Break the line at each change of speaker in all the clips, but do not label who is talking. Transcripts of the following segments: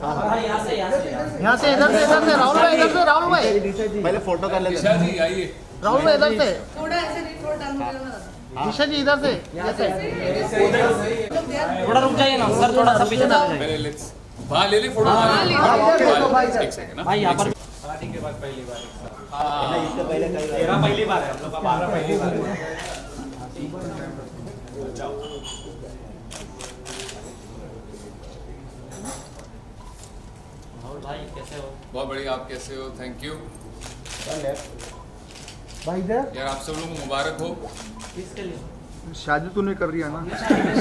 यहाँ से इधर से राहुल भाई, इधर से राहुल भाई,
पहले फोटो कर लेते
दिशा जी आइए,
राहुल भाई इधर से,
थोड़ा ऐसे रिपोर्ट डाल
दिशा जी इधर से,
थोड़ा रुक जाइए ना सर, थोड़ा सा पीछे जाइए।
पहले लेट्स वहाँ ले ले फोटो, एक सेकंड ना
भाई यहाँ पर
शादी के बाद पहली बार
तेरा पहली बार है, हम लोग का 12 पहली बार है। भाई कैसे हो?
बहुत बढ़िया, आप कैसे हो? थैंक यू
भाई इधर।
यार, आप सब लोगों को मुबारक हो।
किसके लिए?
शादी तूने कर रही है ना?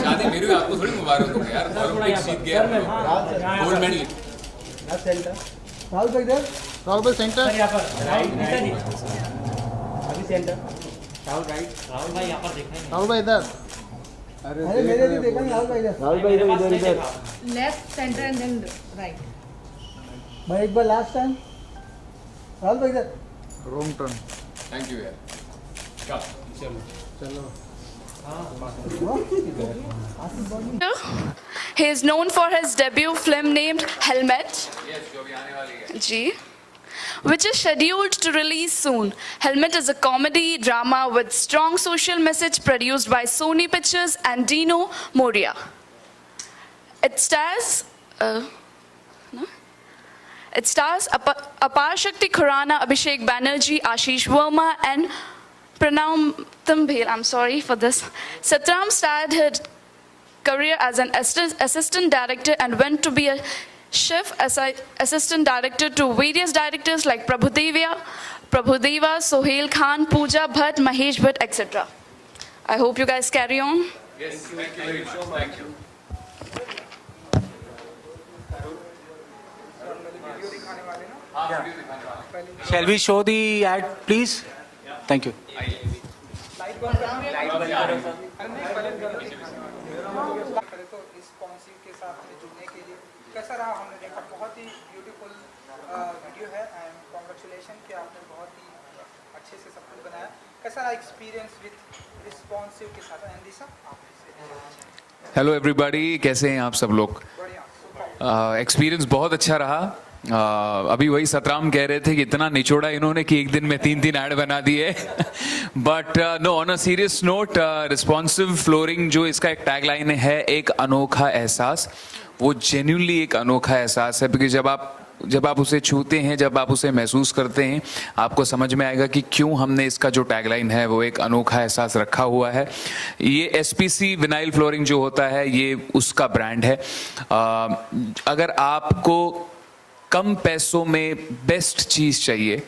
शादी मेरी हुई, आपको थोड़ी मुबारक हो यार। ओलंपिक जीत गया, गोल्ड मेडल।
राहुल भाई इधर, राहुल भाई सेंटर,
सर यहाँ पर राइट, निशा जी
अभी सेंटर।
राहुल भाई यहाँ पर देखेंगे।
राहुल भाई इधर,
अरे मेरे भी देखा नहीं। राहुल भाई इधर,
राहुल भाई इधर इधर
left centre and then right.
भाई एक बार लास्ट टाइम, राहुल भाई इधर,
रॉन्ग टर्न।
थैंक यू यार।
चलो।
He is known for his debut film named Helmet,
yes, जो अभी आने वाली है।
G, which is scheduled to release soon. Helmet is a comedy drama with strong social message produced by Sony Pictures and Dino Moria. It stars Apar Shakti Khurana, Abhishek Banerjee, Ashish Verma, and Pranam Tambhir. I'm sorry for this. Satram started her career as an assistant director and went to be a chef as an assistant director to various directors like Prabhudeva, Sohail Khan, Pooja Bhatt, Mahesh Bhatt, etc. I hope you guys carry on.
Yes, thank you very much. Thank you. हाँ, video दिखाने वाले।
Shall we show the ad please? Thank you.
Responsive के साथ में जुड़ने के लिए कैसा रहा? हमने देखा बहुत ही ब्यूटीफुल वीडियो है एंड कॉन्ग्रेचुलेशन कि आपने बहुत ही अच्छे से सब कुछ बनाया। कैसा रहा एक्सपीरियंस विद रिस्पॉन्सिव के साथ? एंड दिशा आप
हेलो एवरीबॉडी, कैसे हैं आप सब लोग?
बढ़िया,
एक्सपीरियंस बहुत अच्छा रहा। अभी वही सतराम कह रहे थे कि इतना निचोड़ा इन्होंने कि एक दिन में 3 ऐड बना दिए। But no, on a serious note, responsive flooring जो इसका एक टैगलाइन है, एक अनोखा एहसास, वो जेन्युइनली एक अनोखा एहसास है। क्योंकि जब आप उसे छूते हैं, जब आप उसे महसूस करते हैं, आपको समझ में आएगा कि क्यों हमने इसका जो टैगलाइन है वो एक अनोखा एहसास रखा हुआ है। ये एसपीसी विनाइल फ्लोरिंग जो होता है, ये उसका ब्रांड है। अगर आपको कम पैसों में बेस्ट चीज़ चाहिए,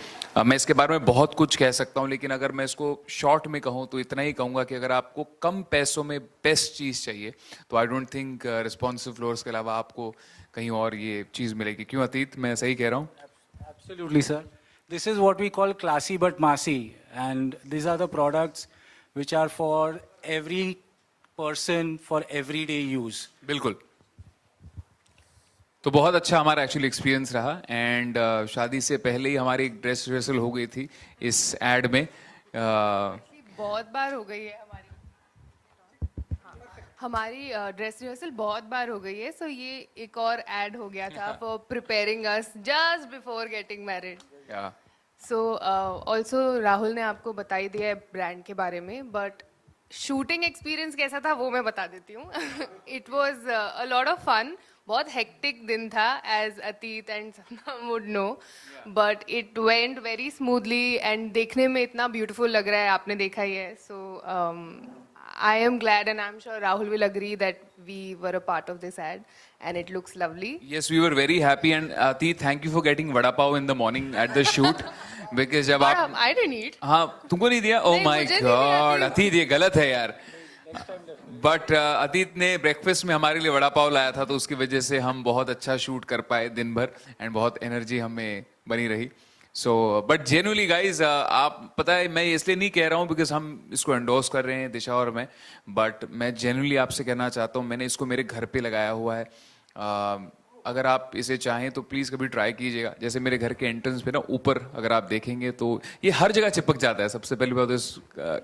मैं इसके बारे में बहुत कुछ कह सकता हूँ, लेकिन अगर मैं इसको शॉर्ट में कहूँ तो इतना ही कहूँगा कि अगर आपको कम पैसों में बेस्ट चीज़ चाहिए तो I don't think responsive floors के अलावा आपको कहीं और ये चीज़ मिलेगी। क्यों अतीत, मैं सही कह रहा हूँ?
Absolutely, sir. This is what we call classy but massy, and these are the products which are for every person for everyday use.
बिल्कुल। तो बहुत अच्छा हमारा एक्चुअली एक्सपीरियंस रहा। एंड शादी से पहले ही हमारी एक ड्रेस रिहर्सल हो गई थी इस एड में।
बहुत बार हो गई है हमारी ड्रेस रिहर्सल बहुत बार हो गई है। सो ये एक और ऐड हो गया था for preparing us just before getting married. So also Rahul ने आपको बता ही दिया है ब्रांड के बारे में, बट शूटिंग एक्सपीरियंस कैसा था वो मैं बता देती हूँ। It was a lot of fun. बहुत हेक्टिक दिन था, as Atit and Sapna would know, but it went very smoothly and देखने में इतना ब्यूटीफुल लग रहा है, आपने देखा ही है। सो I am glad and I'm sure Rahul will agree that we were a part of this ad and it looks lovely.
Yes, we were very happy and Atit, thank you for getting vada pav in the morning at the shoot because जब आप
I didn't eat.
हाँ, तुमको नहीं दिया? Oh my God, अतीत ये गलत है यार। बट अतीत ने ब्रेकफास्ट में हमारे लिए वड़ा पाव लाया था, तो उसकी वजह से हम बहुत अच्छा शूट कर पाए दिन भर एंड बहुत एनर्जी हमें बनी रही। सो बट जेन्युइनली गाइज, आप पता है मैं इसलिए नहीं कह रहा हूँ बिकॉज हम इसको एंडोर्स कर रहे हैं दिशा और मैं, बट मैं जेन्युइनली आपसे कहना चाहता हूँ, मैंने इसको मेरे घर पे लगाया हुआ है। अगर आप इसे चाहें तो प्लीज़ कभी ट्राई कीजिएगा। जैसे मेरे घर के एंट्रेंस पे ना ऊपर अगर आप देखेंगे तो ये हर जगह चिपक जाता है। सबसे पहली बात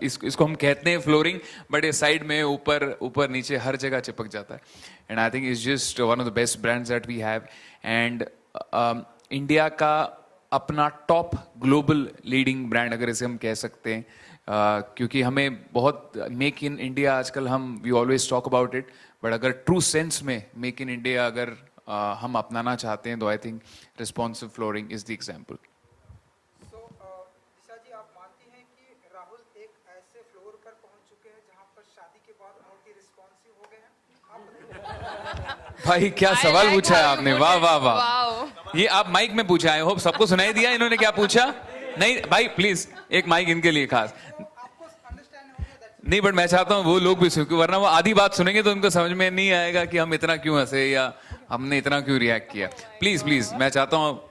इसको हम कहते हैं फ्लोरिंग, बट ये साइड में ऊपर नीचे हर जगह चिपक जाता है। And I think it's just one of the best brands that we have. And India का अपना टॉप ग्लोबल लीडिंग ब्रांड अगर इसे हम कह सकते हैं, क्योंकि हमें बहुत मेक इन इंडिया आजकल we always talk about it, but अगर ट्रू सेंस में मेक इन इंडिया अगर हम अपनाना चाहते हैं तो I think responsive flooring is the example.
So Disha ji, आप मानती हैं कि राहुल एक ऐसे फ्लोर पर पहुंच चुके हैं जहां पर शादी के बाद बहुत ही रिस्पॉन्सिव हो गए हैं? आप
भाई क्या सवाल पूछा है आपने, वाह वाह वाह।
Wow.
ये आप माइक में पूछा है, होप सबको सुनाई दिया इन्होंने क्या पूछा? नहीं भाई प्लीज एक माइक इनके लिए खास।
आपको अंडरस्टैंड हो गया दैट्स
नहीं, बट मैं चाहता हूँ वो लोग भी सुन, वरना वो आधी बात सुनेंगे तो उनको समझ में नहीं आएगा कि हम इतना क्यों हंसे या हमने इतना क्यों रिएक्ट किया। प्लीज प्लीज मैं चाहता हूँ।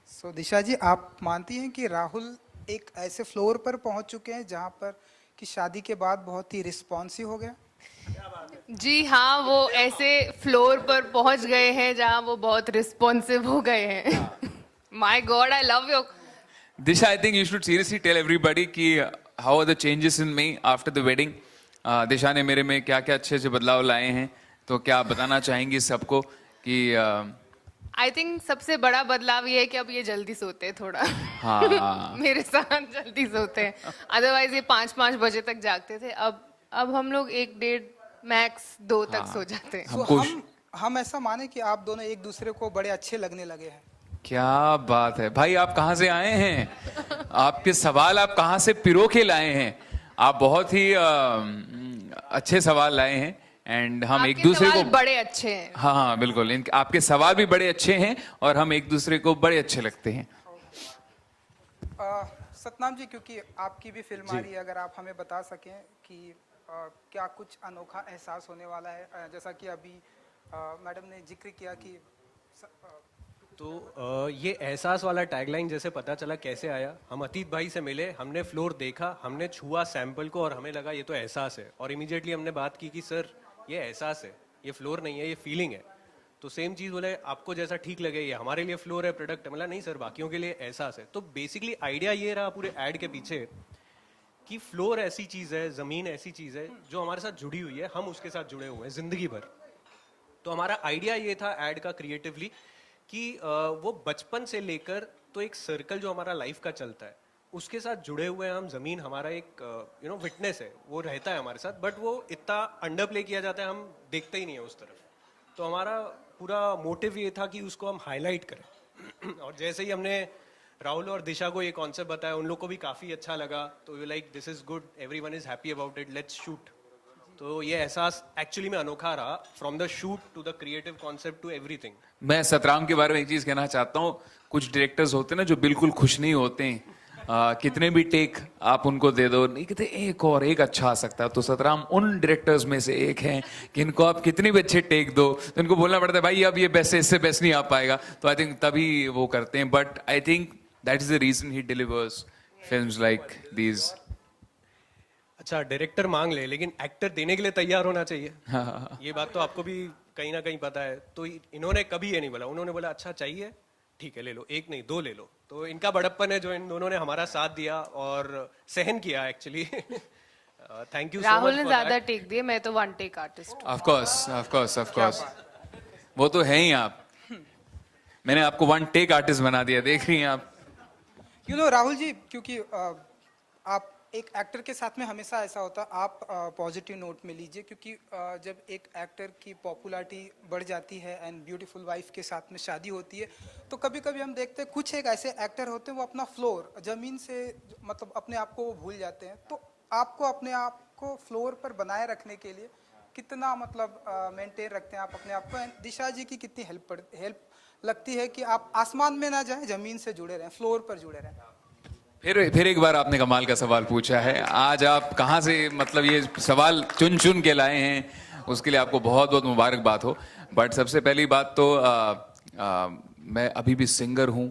सो दिशा जी, आप मानती हैं कि राहुल एक ऐसे फ्लोर पर पहुंच चुके हैं जहां पर कि शादी के बाद बहुत ही रिस्पॉन्सिव हो गया?
जी हाँ, वो ऐसे फ्लोर पर पहुंच गए हैं जहाँ वो बहुत रिस्पॉन्सिव हो गए हैं। My God, I love your.
Disha, I think you should seriously tell everybody कि how are the changes in me after the wedding. दिशा ने मेरे में क्या क्या अच्छे अच्छे बदलाव लाए हैं, तो क्या आप बताना चाहेंगी सबको कि
आई थिंक सबसे बड़ा बदलाव ये है कि अब ये जल्दी सोते हैं थोड़ा।
हाँ
मेरे साथ जल्दी सोते हैं, अदरवाइज ये 5-5 बजे तक जागते थे। अब हम लोग 1-1.5 मैक्स 2 तक सो जाते हैं।
So,
हमको
हम ऐसा माने कि आप दोनों एक दूसरे को बड़े अच्छे लगने लगे हैं?
क्या बात है भाई, आप कहाँ से आए हैं? आपके सवाल आप कहाँ से पिरो के लाए हैं? आप बहुत ही अच्छे सवाल लाए हैं। एंड हम एक दूसरे को
बड़े अच्छे हैं।
हाँ हाँ बिल्कुल, आपके सवाल भी बड़े अच्छे हैं और हम एक दूसरे को बड़े अच्छे लगते हैं।
सतनाम जी, क्योंकि आपकी भी फिल्म आ रही है, अगर आप हमें बता सकें कि क्या कुछ अनोखा एहसास होने वाला है? जैसा कि अभी मैडम ने जिक्र किया कि
तो ये एहसास वाला टैगलाइन जैसे पता चला कैसे आया, हम अतीत भाई से मिले, हमने फ्लोर देखा, हमने छुआ सैंपल को और हमें लगा ये तो एहसास है, और इमीडिएटली हमने बात की कि सर ये एहसास है, ये फ्लोर नहीं है, ये फीलिंग है। तो सेम चीज़ बोले आपको जैसा ठीक लगे, ये हमारे लिए फ्लोर है, प्रोडक्ट है। मतलब नहीं सर, बाकियों के लिए एहसास है। तो बेसिकली आइडिया ये रहा पूरे ऐड के पीछे कि फ्लोर ऐसी चीज़ है, ज़मीन ऐसी चीज़ है जो हमारे साथ जुड़ी हुई है, हम उसके साथ जुड़े हुए हैं ज़िंदगी भर। तो हमारा आइडिया ये था ऐड का क्रिएटिवली कि वो बचपन से लेकर तो एक सर्कल जो हमारा लाइफ का चलता है उसके साथ जुड़े हुए हैं हम। ज़मीन हमारा एक विटनेस है, वो रहता है हमारे साथ, बट वो इतना अंडर प्ले किया जाता है, हम देखते ही नहीं है उस तरफ। तो हमारा पूरा मोटिव ये था कि उसको हम हाईलाइट करें। और जैसे ही हमने राहुल और दिशा को ये कॉन्सेप्ट बताया, उन लोग को भी काफ़ी अच्छा लगा। तो you like this is good, everyone is happy about it, let's shoot. तो ये एहसास एक्चुअली में अनोखा रहा, from the shoot to the creative concept to everything.
मैं सतराम के बारे में एक चीज कहना चाहता हूँ। कुछ डायरेक्टर्स होते हैं ना जो बिल्कुल खुश नहीं होते हैं, कितने भी टेक आप उनको दे दो, नहीं कहते एक और एक अच्छा आ सकता है। तो सतराम उन डायरेक्टर्स में से एक हैं कि इनको आप कितने भी अच्छे टेक दो तो इनको बोलना पड़ता है भाई अब ये बेस्ट है, इससे बेस्ट नहीं आ पाएगा। तो आई थिंक तभी वो करते हैं, but I think that is the reason he delivers films like these.
अच्छा, डायरेक्टर मांग ले लेकिन एक्टर देने के लिए तैयार होना चाहिए।
हाँ।
ये बात तो आपको भी कहीं ना कहीं पता है। तो इन्होंने कभी ये नहीं बोला, उन्होंने बोला अच्छा चाहिए ठीक है ले लो, एक नहीं 2 ले लो। तो इनका बड़प्पन है जो इन दोनों ने हमारा साथ दिया और सहन किया actually. Thank you so much.
Rahul ने ज्यादा टेक दिए, मैं तो 1 टेक आर्टिस्ट।
ऑफ कोर्स वो तो है ही आप। मैंने आपको 1 टेक आर्टिस्ट बना दिया, देख रही हैं आप।
राहुल जी, क्योंकि आप एक एक्टर के साथ में हमेशा ऐसा होता, आप पॉजिटिव नोट में लीजिए, क्योंकि जब एक एक्टर की पॉपुलैरिटी बढ़ जाती है एंड ब्यूटीफुल वाइफ के साथ में शादी होती है, तो कभी कभी हम देखते हैं कुछ एक ऐसे एक्टर होते हैं वो अपना फ्लोर ज़मीन से मतलब अपने आप को वो भूल जाते हैं। तो आपको अपने आप को फ्लोर पर बनाए रखने के लिए कितना मतलब मेंटेन रखते हैं आप अपने आप को? एंड दिशा जी की कितनी हेल्प लगती है कि आप आसमान में ना जाएं, ज़मीन से जुड़े रहें, फ्लोर पर जुड़े रहें?
फिर एक बार आपने कमाल का सवाल पूछा है। आज आप कहाँ से मतलब ये सवाल चुन चुन के लाए हैं, उसके लिए आपको बहुत बहुत मुबारकबाद हो। बट सबसे पहली बात तो मैं अभी भी सिंगर हूँ।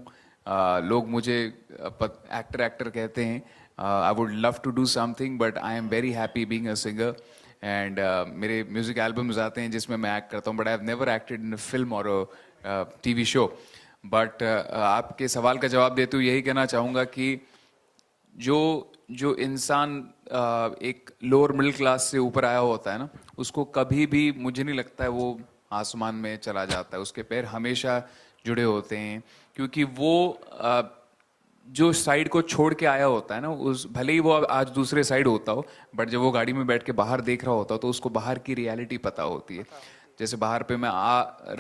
लोग मुझे एक्टर कहते हैं। I would love to do something but I am very happy being a singer. And मेरे म्यूजिक एल्बम्स आते हैं जिसमें मैं एक्ट करता हूँ, but I have never acted in a film और अ टीवी शो. बट आपके सवाल का जवाब देते हुए यही कहना चाहूँगा कि जो इंसान एक लोअर मिडिल क्लास से ऊपर आया होता है ना, उसको कभी भी मुझे नहीं लगता है वो आसमान में चला जाता है. उसके पैर हमेशा जुड़े होते हैं, क्योंकि वो जो साइड को छोड़ के आया होता है ना, उस भले ही वो आज दूसरे साइड होता हो, बट जब वो गाड़ी में बैठ के बाहर देख रहा होता हो तो उसको बाहर की रियलिटी पता होती है. जैसे बाहर पे मैं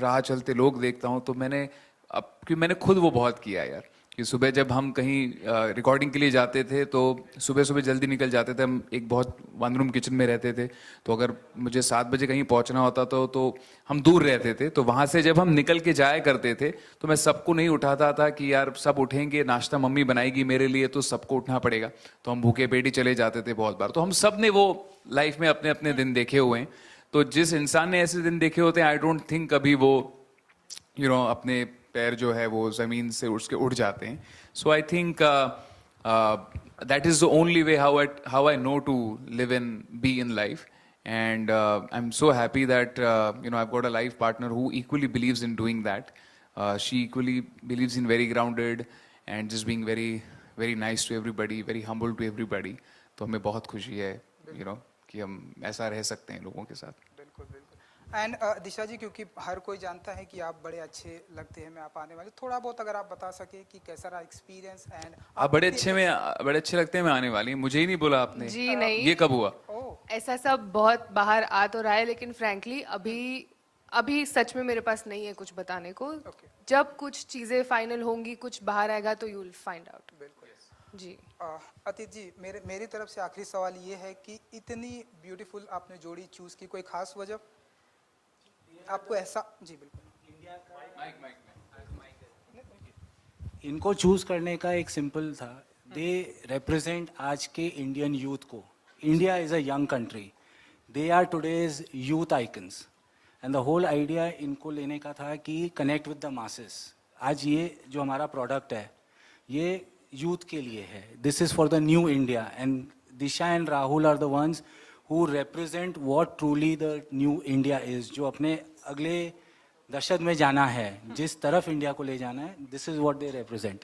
राह चलते लोग देखता हूँ तो मैंने खुद वो बहुत किया यार, कि सुबह जब हम कहीं रिकॉर्डिंग के लिए जाते थे तो सुबह सुबह जल्दी निकल जाते थे. हम एक बहुत वन रूम किचन में रहते थे, तो अगर मुझे 7 बजे कहीं पहुंचना होता तो हम दूर रहते थे. तो वहाँ से जब हम निकल के जाया करते थे तो मैं सबको नहीं उठाता था कि यार सब उठेंगे, नाश्ता मम्मी बनाएगी मेरे लिए तो सबको उठना पड़ेगा. तो हम भूखे पेट ही चले जाते थे बहुत बार. तो हम सब ने वो लाइफ में अपने अपने दिन देखे हुए हैं. तो जिस इंसान ने ऐसे दिन देखे होते हैं, आई डोंट थिंक कभी वो अपने पैर जो है वो ज़मीन से उसके उड़ जाते हैं. So I think that is the only way how I know to live in be in life. And I am so happy that I have got a life partner who equally believes in doing that. She equally believes in very grounded and just being very very nice to everybody, very humble to everybody. तो हमें बहुत खुशी है कि हम ऐसा रह सकते हैं लोगों के साथ.
बिल्कुल बिल्कुल. एंड दिशा जी, क्योंकि हर कोई जानता है कि आप बड़े अच्छे लगते हैं, मैं आप आने वाले, थोड़ा बहुत अगर आप बता सके कि कैसा रहा एक्सपीरियंस. एंड
आप बड़े अच्छे लगते हैं मैं आने वाली. मुझे ही नहीं बोला आपने.
जी नहीं,
ये कब हुआ?
ऐसा सब बहुत बाहर आ तो रहा है, लेकिन फ्रैंकली अभी सच में मेरे पास नहीं है कुछ बताने को. जब कुछ चीजें फाइनल होंगी, कुछ बाहर आएगा तो यू विल फाइंड आउट. बिल्कुल जी.
अतीत जी, मेरी तरफ से आखिरी सवाल ये है कि इतनी ब्यूटीफुल आपने जोड़ी चूज की, कोई खास वजह आपको ऐसा? जी बिल्कुल.
इनको चूज करने का एक सिंपल था. दे रिप्रेजेंट आज के इंडियन यूथ को. India is a young country. They are today's youth icons. And the whole idea इनको लेने का था कि कनेक्ट विद द मासेस. आज ये जो हमारा प्रोडक्ट है ये यूथ के लिए है. This is for the new India. And Disha and Rahul are the ones who represent what truly the new India is. जो अपने अगले दशक में जाना है, जिस तरफ इंडिया को ले जाना है, this is what they represent.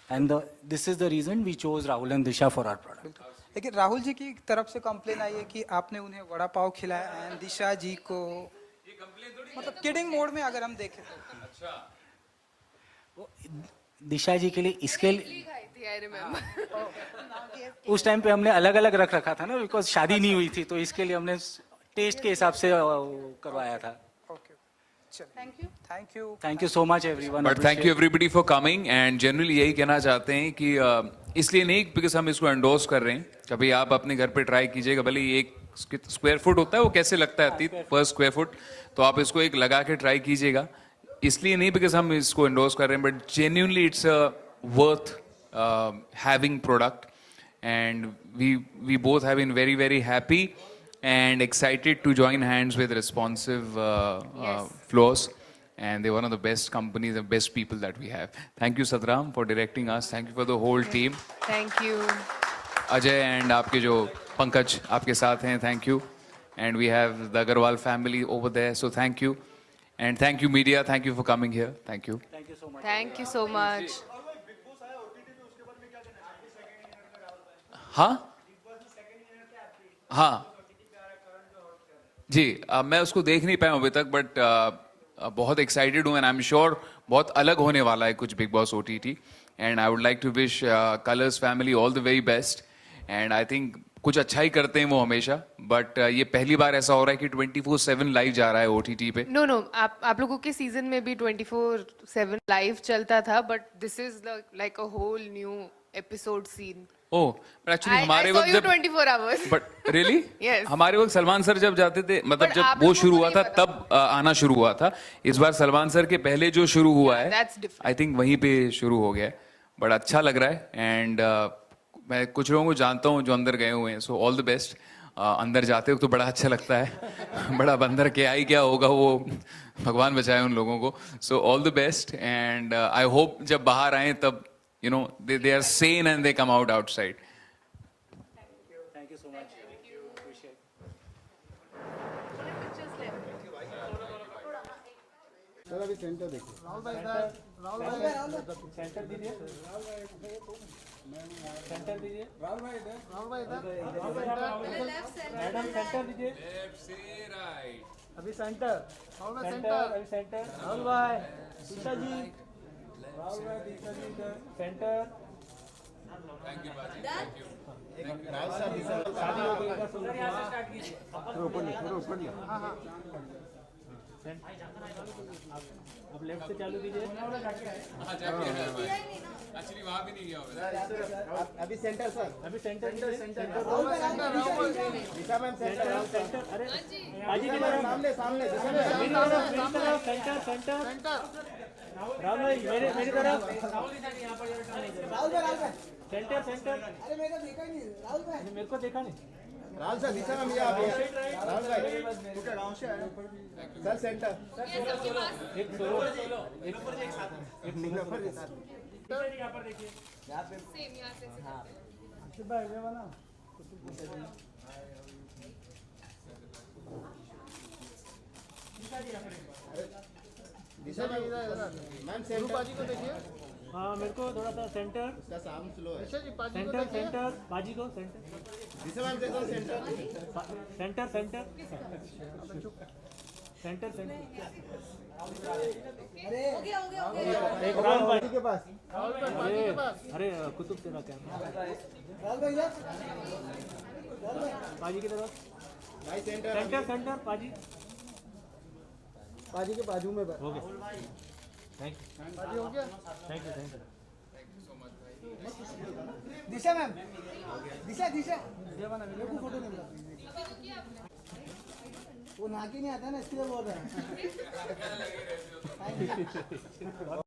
And this is the reason we chose Rahul and Disha for our product.
लेकिन राहुल जी की तरफ से कंप्लेन आई है कि आपने उन्हें वड़ा पाव खिलाया एंड दिशा जी को, मतलब किडिंग मोड में अगर हम देखें तो.
अच्छा,
दिशा जी के लिए इसके लिए उस टाइम पे हमने अलग अलग रख रखा था ना, बिकॉज शादी नहीं हुई थी, तो इसके लिए हमने टेस्ट के हिसाब से करवाया था. Thank you so much everyone.
But thank you everybody for coming. And generally यही कहना चाहते हैं कि इसलिए नहीं बिकॉज हम इसको एंडोर्स कर रहे हैं. कभी आप अपने घर पे ट्राई कीजिएगा, भले ही 1 स्क्वायर फुट होता है वो कैसे लगता है पर स्क्वायर फुट, तो आप इसको एक लगा के ट्राई कीजिएगा. इसलिए नहीं बिकॉज हम इसको एंडोर्स कर रहे हैं, but genuinely it's a worth having product. And we both have been very very happy and excited to join hands with Responsive Floors, and they're one of the best companies, the best people that we have. Thank you Satram for directing us. Thank you for the whole team.
Thank you.
Ajay and आपके जो पंकज आपके साथ हैं, thank you. And we have the Agarwal family over there, so thank you. And thank you media, thank you for coming here. Thank you.
Thank you so much. Thank you so much.
हाँ जी, मैं उसको देख नहीं पाया अभी तक, but बहुत excited हूँ. एंड आई एम श्योर बहुत अलग होने वाला है कुछ Bigg Boss OTT. And I would like to wish Colors family all the very best. And I think कुछ अच्छा ही करते हैं वो हमेशा, बट ये पहली बार ऐसा हो रहा है कि 24/7 लाइव जा रहा है OTT पे.
नो आप लोगों के सीजन में भी 24/7 लाइव चलता था, but this is like a whole new episode scene.
Oh, but actually हमारे वक्त जब
24 hours.
But really
Yes.
हमारे वक्त सलमान सर जब जाते थे, मतलब
But
जब
आप
वो
लोगों
शुरू
को
हुआ
नहीं
था
पता.
तब आना शुरू हुआ था. इस बार सलमान सर के पहले जो शुरू हुआ है,
that's different.
आई थिंक वहीं पे शुरू हो गया है. बट अच्छा लग रहा है. एंड मैं कुछ लोगों को जानता हूँ जो अंदर गए हुए हैं, सो ऑल द बेस्ट. अंदर जाते हो तो बड़ा अच्छा लगता है. बड़ा बंदर क्या ही क्या होगा, वो भगवान बचाए उन लोगों को. So all the best. And I hope जब बाहर आए तब they are sane and they come out outside.
Thank you so much.
Sir अभी सेंटर देखिए
राहुल भाई सेंटर दीजिए, सेंटर दीजिए, राहुल भाई इधर,
लेफ्ट सेंटर
मैडम सेंटर दीजिए, अभी सेंटर, सेंटर, अभी सेंटर, राहुल भाई, दिशा जी, राहुल भाई, दिशा जी इधर, सेंटर, शादी हो गई का सुन अब लेफ्ट से चालू कीजिए,
एक्चुअली वहां भी नहीं गया होगा।
अभी सेंटर सर
अभी सेंटर, सेंटर,
दिशा मैम सेंटर
सेंटर, अरे बाजी की तरफ,
सामने सामने दिशा मैम
मेरी तरफ, सेंटर, सेंटर, राहुल भाई मेरी तरफ, सेंटर, सेंटर, अरे मेरे को देखा नहीं, राहुल भाई मेरे को देखा नहीं,
राहुल सर दिशा मैम ये आप राहुल भाई गाँव से आए सर सेंटर
एक सोलो, एक
मुजफ्फर
यहाँ पर देखिए, भाई ये वाला
दिशा मैम मैम सेंटर बाजी को देखिए
हाँ मेरे को थोड़ा सा सेंटर,
इसका साउंड स्लो है
सेंटर, सेंटर, बाजी को सेंटर,
दिशा मैम देखो centre
centre, centre, centre, centre,
हो गया
एक राहुल भाई
के पास
अरे कुतुब तेरा क्या, बाजी की तरफ,
भाई सेंटर
सेंटर, सेंटर, बाजी
बाजी के बाजू में
हो गया, थैंक यू,
बाजी हो गया
thank you, thank you.
Disha ma'am, Disha Disha मेरे को फोटो नहीं मिला, वो नाक ही नहीं आता ना इसलिए बोल रहा है।